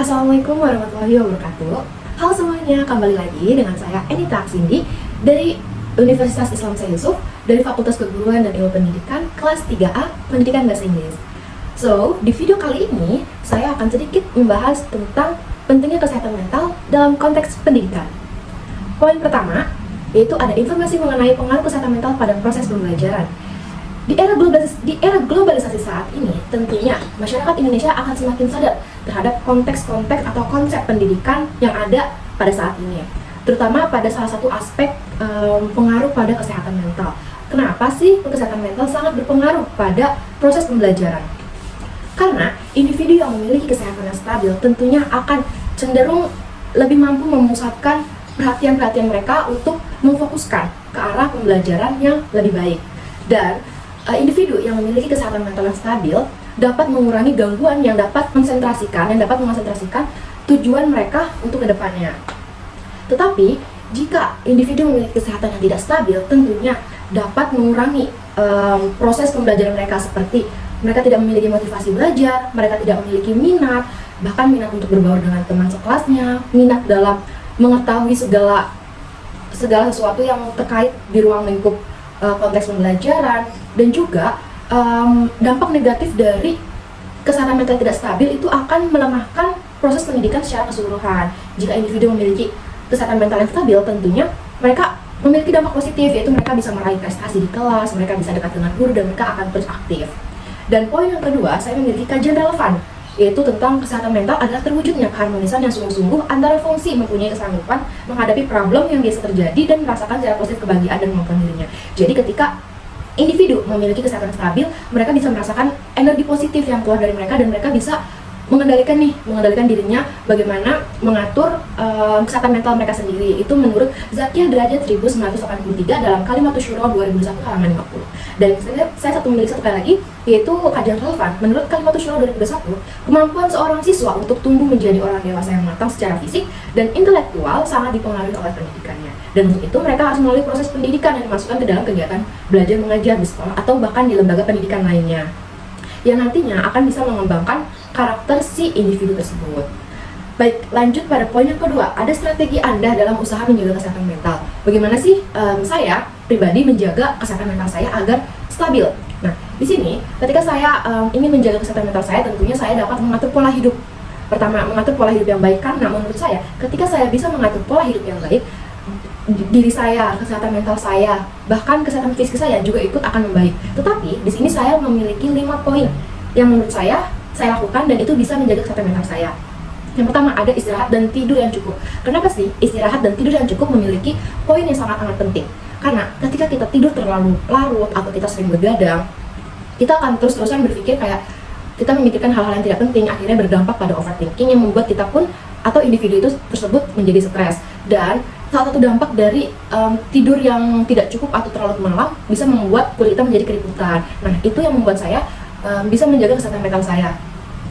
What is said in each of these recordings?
Assalamualaikum warahmatullahi wabarakatuh. Halo semuanya, kembali lagi dengan saya Enita Aksindi dari Universitas Islam Syekh Yusuf dari Fakultas Keguruan dan Ilmu Pendidikan kelas 3A Pendidikan Bahasa Inggris. So, di video kali ini saya akan sedikit membahas tentang pentingnya kesehatan mental dalam konteks pendidikan. Poin pertama yaitu ada informasi mengenai pengaruh kesehatan mental pada proses pembelajaran. Di era globalisasi saat ini, tentunya masyarakat Indonesia akan semakin sadar terhadap konteks-konteks atau konsep pendidikan yang ada pada saat ini, terutama pada salah satu aspek pengaruh pada kesehatan mental. Kenapa sih kesehatan mental sangat berpengaruh pada proses pembelajaran? Karena individu yang memiliki kesehatan yang stabil tentunya akan cenderung lebih mampu memusatkan perhatian-perhatian mereka untuk memfokuskan ke arah pembelajaran yang lebih baik. Dan individu yang memiliki kesehatan mental yang stabil dapat mengurangi gangguan yang dapat mengonsentrasikan tujuan mereka untuk kedepannya. Tetapi jika individu memiliki kesehatan yang tidak stabil, tentunya dapat mengurangi proses pembelajaran mereka, seperti mereka tidak memiliki motivasi belajar, mereka tidak memiliki minat, bahkan minat untuk berbaur dengan teman sekelasnya, minat dalam mengetahui segala sesuatu yang terkait di ruang lingkup konteks pembelajaran. Dan juga dampak negatif dari kesehatan mental tidak stabil itu akan melemahkan proses pendidikan secara keseluruhan. Jika individu memiliki kesehatan mental yang stabil, tentunya mereka memiliki dampak positif, yaitu mereka bisa meraih prestasi di kelas, mereka bisa dekat dengan guru, dan mereka akan terus aktif. Dan poin yang kedua, saya memiliki kajian relevan, yaitu tentang kesehatan mental adalah terwujudnya keharmonisan yang sungguh-sungguh antara fungsi mempunyai kesanggupan menghadapi problem yang biasa terjadi dan merasakan secara positif kebahagiaan dan kemampuan dirinya. Jadi ketika individu memiliki kesehatan stabil, mereka bisa merasakan energi positif yang keluar dari mereka, dan mereka bisa mengendalikan dirinya bagaimana mengatur kesehatan mental mereka sendiri. Itu menurut Zakiyah Derajat 1983 dalam Kalimatus Syura 2001 halaman 50. Dan saya memiliki satu kali lagi, yaitu kajian relevan. Menurut Kalimatus Syura 2021, kemampuan seorang siswa untuk tumbuh menjadi orang dewasa yang matang secara fisik dan intelektual sangat dipengaruhi oleh pendidikannya. Dan untuk itu mereka harus melalui proses pendidikan yang dimasukkan ke dalam kegiatan belajar mengajar di sekolah atau bahkan di lembaga pendidikan lainnya, yang nantinya akan bisa mengembangkan karakter si individu tersebut. Baik, lanjut pada poin yang kedua, ada strategi Anda dalam usaha menjaga kesehatan mental. Bagaimana sih saya pribadi menjaga kesehatan mental saya agar stabil? Nah, di sini ketika saya ingin menjaga kesehatan mental saya, tentunya saya dapat mengatur pola hidup. Pertama, mengatur pola hidup yang baik, karena menurut saya ketika saya bisa mengatur pola hidup yang baik, diri saya, kesehatan mental saya, bahkan kesehatan fisik saya juga ikut akan membaik. Tetapi di sini saya memiliki 5 poin yang menurut saya lakukan dan itu bisa menjaga kesehatan mental saya. Yang pertama, ada istirahat dan tidur yang cukup. Kenapa sih istirahat dan tidur yang cukup memiliki poin yang sangat-sangat penting? Karena ketika kita tidur terlalu larut atau kita sering begadang, kita akan terus-terusan berpikir kayak kita memikirkan hal-hal yang tidak penting, akhirnya berdampak pada overthinking yang membuat kita pun atau individu itu tersebut menjadi stres. Dan salah satu dampak dari tidur yang tidak cukup atau terlalu malam bisa membuat kulit kita menjadi keriputan. Nah, itu yang membuat saya bisa menjaga kesehatan mental saya.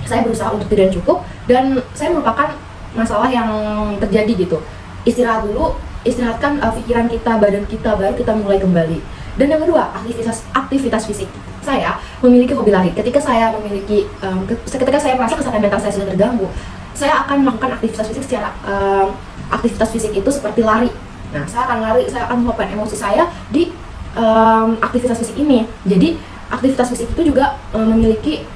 Saya berusaha untuk tidur yang cukup, dan saya melupakan masalah yang terjadi gitu. Istirahat dulu, istirahatkan pikiran kita, badan kita, baru kita mulai kembali. Dan yang kedua, aktivitas fisik. Saya memiliki hobi lari. Ketika saya merasa kesehatan mental saya sudah terganggu, saya akan melakukan aktivitas fisik secara aktivitas fisik itu seperti lari. Nah, saya akan lari, saya akan meluapkan emosi saya di aktivitas fisik ini. Jadi aktivitas fisik itu juga memiliki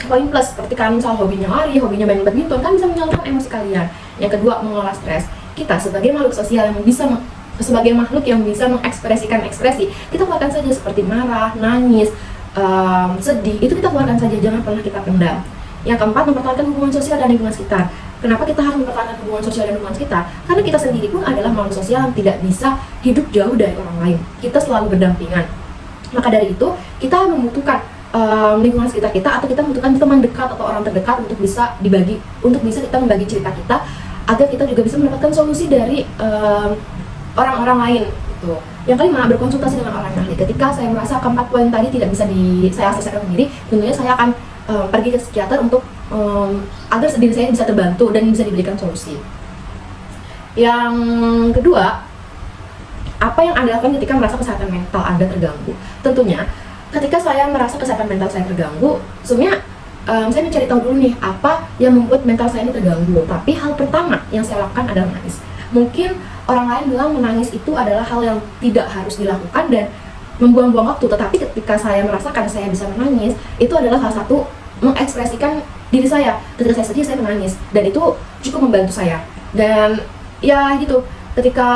poin plus, seperti kalian misal hobinya lari, hobinya main badminton, kan bisa menyalurkan emosi kalian. Yang kedua, mengelola stres. Kita sebagai makhluk sosial yang bisa mengekspresikan ekspresi, kita keluarkan saja, seperti marah, nangis, sedih, itu kita keluarkan saja, jangan pernah kita pendam. Yang keempat, mempertahankan hubungan sosial dan lingkungan sekitar. Kenapa kita harus mempertahankan hubungan sosial dan lingkungan sekitar? Karena kita sendiri pun adalah makhluk sosial yang tidak bisa hidup jauh dari orang lain. Kita selalu berdampingan. Maka dari itu, kita membutuhkan lingkungan sekitar kita, atau kita membutuhkan teman dekat atau orang terdekat untuk bisa kita membagi cerita kita, agar kita juga bisa mendapatkan solusi dari orang-orang lain gitu. Yang kelima, berkonsultasi dengan orang ahli. Ketika saya merasa keempat poin tadi tidak bisa saya selesaikan sendiri, tentunya saya akan pergi ke psikiater untuk agar diri saya bisa terbantu dan bisa diberikan solusi. Yang kedua, apa yang Anda lakukan ketika merasa kesehatan mental Anda terganggu? Tentunya ketika saya merasa kesehatan mental saya terganggu, sebenarnya saya mencari tahu dulu nih apa yang membuat mental saya ini terganggu. Tapi hal pertama yang saya lakukan adalah menangis. Mungkin orang lain bilang menangis itu adalah hal yang tidak harus dilakukan dan membuang-buang waktu, tetapi ketika saya merasakan saya bisa menangis, itu adalah salah satu mengekspresikan diri saya. Ketika saya sedih, saya menangis, dan itu cukup membantu saya. Dan ya gitu, ketika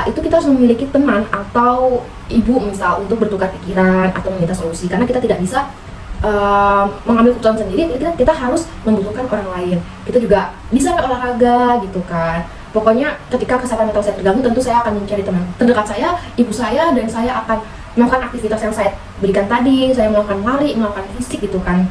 itu kita harus memiliki teman atau ibu misal untuk bertukar pikiran atau meminta solusi, karena kita tidak bisa mengambil keputusan sendiri. Kita harus membutuhkan orang lain. Kita juga bisa olahraga gitu kan. Pokoknya ketika kesehatan mental saya terganggu, tentu saya akan mencari teman terdekat saya, ibu saya, dan saya akan melakukan aktivitas yang saya berikan tadi. Saya melakukan lari, melakukan fisik gitu kan.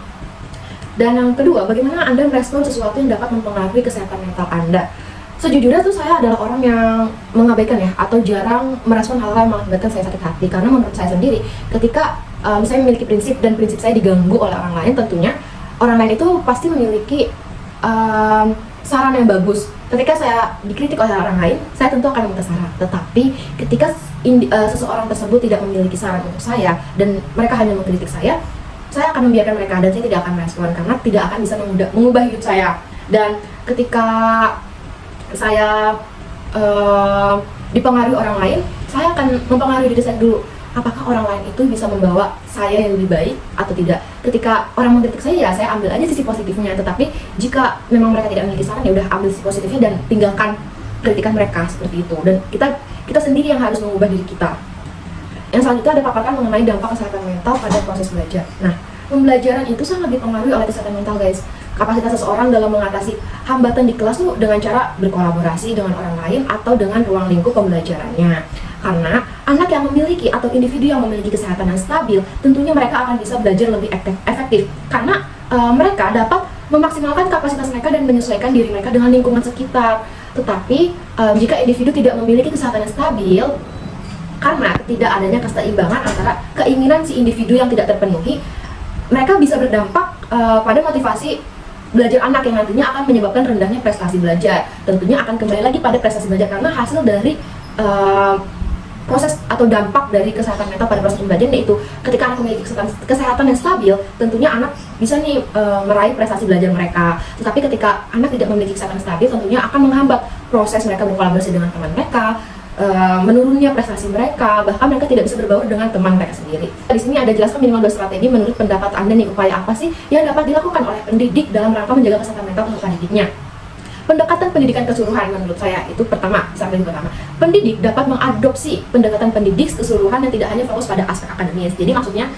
Dan yang kedua, bagaimana Anda merespon sesuatu yang dapat mempengaruhi kesehatan mental Anda? Sejujurnya tuh saya adalah orang yang mengabaikan ya, atau jarang merespon hal-hal yang mengakibatkan saya sakit hati. Karena menurut saya sendiri, ketika saya memiliki prinsip dan prinsip saya diganggu oleh orang lain, tentunya orang lain itu pasti memiliki saran yang bagus. Ketika saya dikritik oleh orang lain, saya tentu akan meminta saran. Tetapi ketika seseorang tersebut tidak memiliki saran untuk saya dan mereka hanya mengkritik saya akan membiarkan mereka dan saya tidak akan merespon, karena tidak akan bisa mengubah hidup saya. Dan ketika saya dipengaruhi orang lain, saya akan mempengaruhi diri saya dulu. Apakah orang lain itu bisa membawa saya yang lebih baik atau tidak? Ketika orang mengkritik saya, ya saya ambil aja sisi positifnya. Tetapi jika memang mereka tidak memiliki saran, ya udah ambil sisi positifnya dan tinggalkan kritikan mereka seperti itu. Dan kita sendiri yang harus mengubah diri kita. Yang selanjutnya ada paparkan mengenai dampak kesehatan mental pada proses belajar. Nah, pembelajaran itu sangat dipengaruhi oleh kesehatan mental, guys. Kapasitas seseorang dalam mengatasi hambatan di kelas tuh dengan cara berkolaborasi dengan orang lain atau dengan ruang lingkup pembelajarannya. Karena anak yang memiliki atau individu yang memiliki kesehatan yang stabil, tentunya mereka akan bisa belajar lebih efektif. Karena mereka dapat memaksimalkan kapasitas mereka dan menyesuaikan diri mereka dengan lingkungan sekitar. Tetapi jika individu tidak memiliki kesehatan yang stabil, karena tidak adanya keseimbangan antara keinginan si individu yang tidak terpenuhi, mereka bisa berdampak pada motivasi belajar anak yang nantinya akan menyebabkan rendahnya prestasi belajar. Tentunya akan kembali lagi pada prestasi belajar karena hasil dari proses atau dampak dari kesehatan mental pada proses pembelajaran, yaitu ketika anak memiliki kesehatan yang stabil, tentunya anak bisa nih meraih prestasi belajar mereka. Tetapi ketika anak tidak memiliki kesehatan stabil, tentunya akan menghambat proses mereka berkolaborasi dengan teman mereka, menurunnya prestasi mereka, bahkan mereka tidak bisa berbaur dengan teman mereka sendiri. Di sini ada jelaskan minimal 2 strategi menurut pendapat Anda nih, upaya apa sih yang dapat dilakukan oleh pendidik dalam rangka menjaga kesehatan mental peserta didiknya. Pendekatan pendidikan keseluruhan menurut saya itu pertama, pendidik dapat mengadopsi pendekatan pendidik keseluruhan yang tidak hanya fokus pada aspek akademis. Jadi maksudnya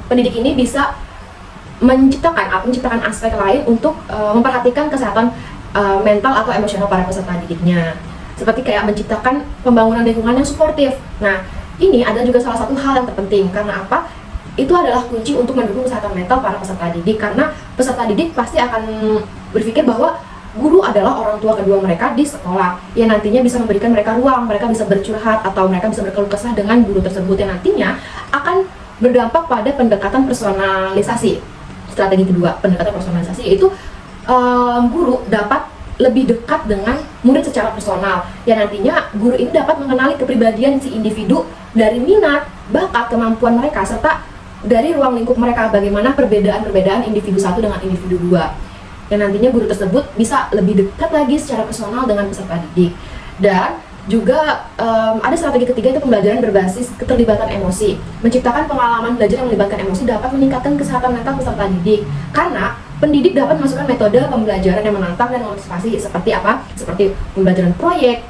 pendidik ini bisa menciptakan aspek lain untuk memperhatikan kesehatan mental atau emosional para peserta didiknya. Seperti kayak menciptakan pembangunan lingkungan yang suportif. Nah, ini adalah juga salah satu hal yang terpenting. Karena apa? Itu adalah kunci untuk mendukung kesehatan mental para peserta didik. Karena peserta didik pasti akan berpikir bahwa guru adalah orang tua kedua mereka di sekolah, yang nantinya bisa memberikan mereka ruang, mereka bisa bercurhat atau mereka bisa berkeluh kesah dengan guru tersebut, yang nantinya akan berdampak pada pendekatan personalisasi. Strategi kedua, pendekatan personalisasi, yaitu guru dapat lebih dekat dengan murid secara personal, yang nantinya guru ini dapat mengenali kepribadian si individu dari minat, bakat, kemampuan mereka, serta dari ruang lingkup mereka, bagaimana perbedaan-perbedaan individu satu dengan individu dua, yang nantinya guru tersebut bisa lebih dekat lagi secara personal dengan peserta didik. Dan juga ada strategi ketiga, itu pembelajaran berbasis keterlibatan emosi. Menciptakan pengalaman belajar yang melibatkan emosi dapat meningkatkan kesehatan mental peserta didik, karena pendidik dapat memasukkan metode pembelajaran yang menantang dan memotivasi seperti apa? Seperti pembelajaran proyek,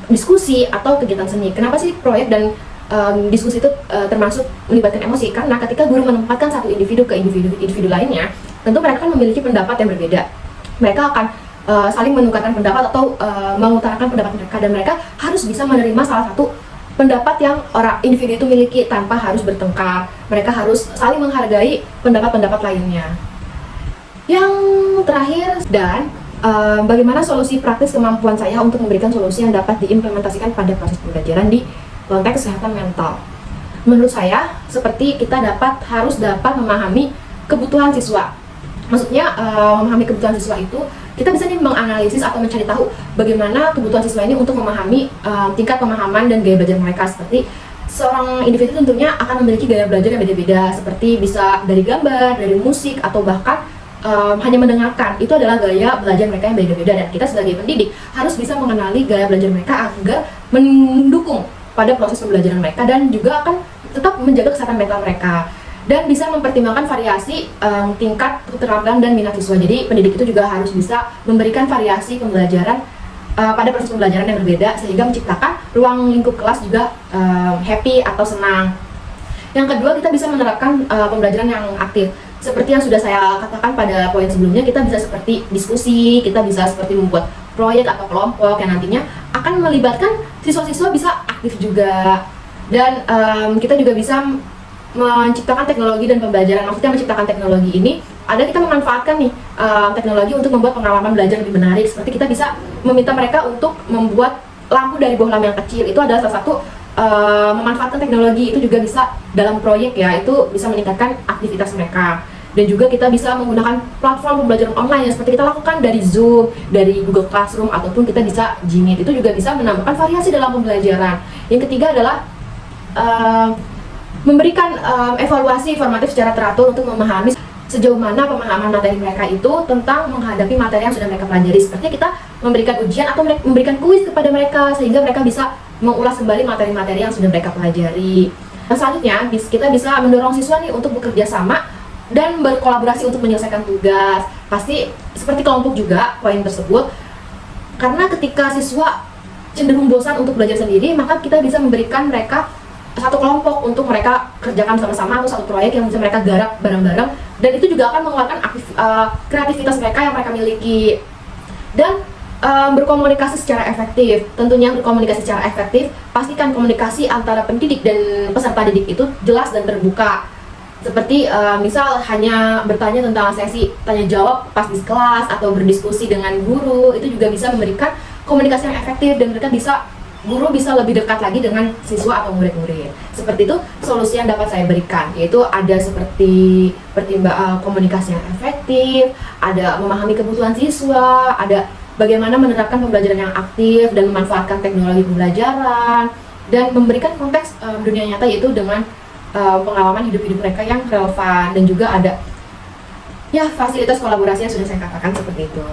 diskusi, atau kegiatan seni. Kenapa sih proyek dan diskusi itu termasuk melibatkan emosi? Karena ketika guru menempatkan satu individu ke individu lainnya, tentu mereka kan memiliki pendapat yang berbeda. Mereka akan saling menukarkan pendapat atau mengutarakan pendapat mereka, dan mereka harus bisa menerima salah satu pendapat yang individu itu miliki tanpa harus bertengkar. Mereka harus saling menghargai pendapat-pendapat lainnya. Yang terakhir, dan bagaimana solusi praktis kemampuan saya untuk memberikan solusi yang dapat diimplementasikan pada proses pembelajaran di konteks kesehatan mental. Menurut saya, seperti kita harus dapat memahami kebutuhan siswa. Maksudnya memahami kebutuhan siswa itu, kita bisa nih menganalisis atau mencari tahu bagaimana kebutuhan siswa ini untuk memahami tingkat pemahaman dan gaya belajar mereka. Seperti seorang individu tentunya akan memiliki gaya belajar yang beda-beda, seperti bisa dari gambar, dari musik, atau bahkan hanya mendengarkan. Itu adalah gaya belajar mereka yang beda-beda, dan kita sebagai pendidik harus bisa mengenali gaya belajar mereka agar mendukung pada proses pembelajaran mereka dan juga akan tetap menjaga kesehatan mental mereka dan bisa mempertimbangkan variasi tingkat keterampilan dan minat siswa. Jadi pendidik itu juga harus bisa memberikan variasi pembelajaran pada proses pembelajaran yang berbeda sehingga menciptakan ruang lingkup kelas juga happy atau senang. Yang kedua, kita bisa menerapkan pembelajaran yang aktif. Seperti yang sudah saya katakan pada poin sebelumnya, kita bisa seperti diskusi, kita bisa seperti membuat proyek atau kelompok yang nantinya akan melibatkan siswa-siswa bisa aktif juga. Dan kita juga bisa menciptakan teknologi dan pembelajaran. Maksudnya menciptakan teknologi ini ada kita memanfaatkan nih teknologi untuk membuat pengalaman belajar lebih menarik. Seperti kita bisa meminta mereka untuk membuat lampu dari bohlam yang kecil. Itu adalah salah satu memanfaatkan teknologi. Itu juga bisa dalam proyek ya, itu bisa meningkatkan aktivitas mereka. Dan juga kita bisa menggunakan platform pembelajaran online yang seperti kita lakukan dari Zoom, dari Google Classroom, ataupun kita bisa Gmeet. Itu juga bisa menambahkan variasi dalam pembelajaran. Yang ketiga adalah memberikan evaluasi formatif secara teratur untuk memahami sejauh mana pemahaman materi mereka itu tentang menghadapi materi yang sudah mereka pelajari. Seperti kita memberikan ujian atau memberikan kuis kepada mereka sehingga mereka bisa mengulas kembali materi-materi yang sudah mereka pelajari. Nah, selanjutnya kita bisa mendorong siswa nih untuk bekerja sama dan berkolaborasi untuk menyelesaikan tugas. Pasti seperti kelompok juga poin tersebut. Karena ketika siswa cenderung bosan untuk belajar sendiri, maka kita bisa memberikan mereka satu kelompok untuk mereka kerjakan sama-sama atau satu proyek yang bisa mereka garap bareng-bareng, dan itu juga akan mengeluarkan kreativitas mereka yang mereka miliki. Dan berkomunikasi secara efektif. Tentunya berkomunikasi secara efektif, pastikan komunikasi antara pendidik dan peserta didik itu jelas dan terbuka. Seperti misal hanya bertanya tentang sesi tanya jawab pas di kelas atau berdiskusi dengan guru, itu juga bisa memberikan komunikasi yang efektif dan guru bisa lebih dekat lagi dengan siswa atau murid-murid. Seperti itu solusi yang dapat saya berikan, yaitu ada seperti komunikasi yang efektif, ada memahami kebutuhan siswa, ada bagaimana menerapkan pembelajaran yang aktif dan memanfaatkan teknologi pembelajaran, dan memberikan konteks dunia nyata yaitu dengan pengalaman hidup-hidup mereka yang relevan, dan juga ada ya fasilitas kolaborasi yang sudah saya katakan seperti itu.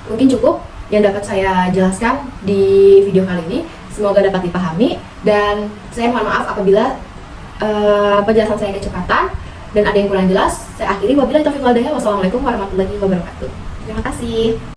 Mungkin cukup yang dapat saya jelaskan di video kali ini. Semoga dapat dipahami, dan saya mohon maaf apabila penjelasan saya kecepatan dan ada yang kurang jelas. Saya akhiri, wabillahi taufiq wal hidayah. Wassalamualaikum warahmatullahi wabarakatuh. Terima kasih.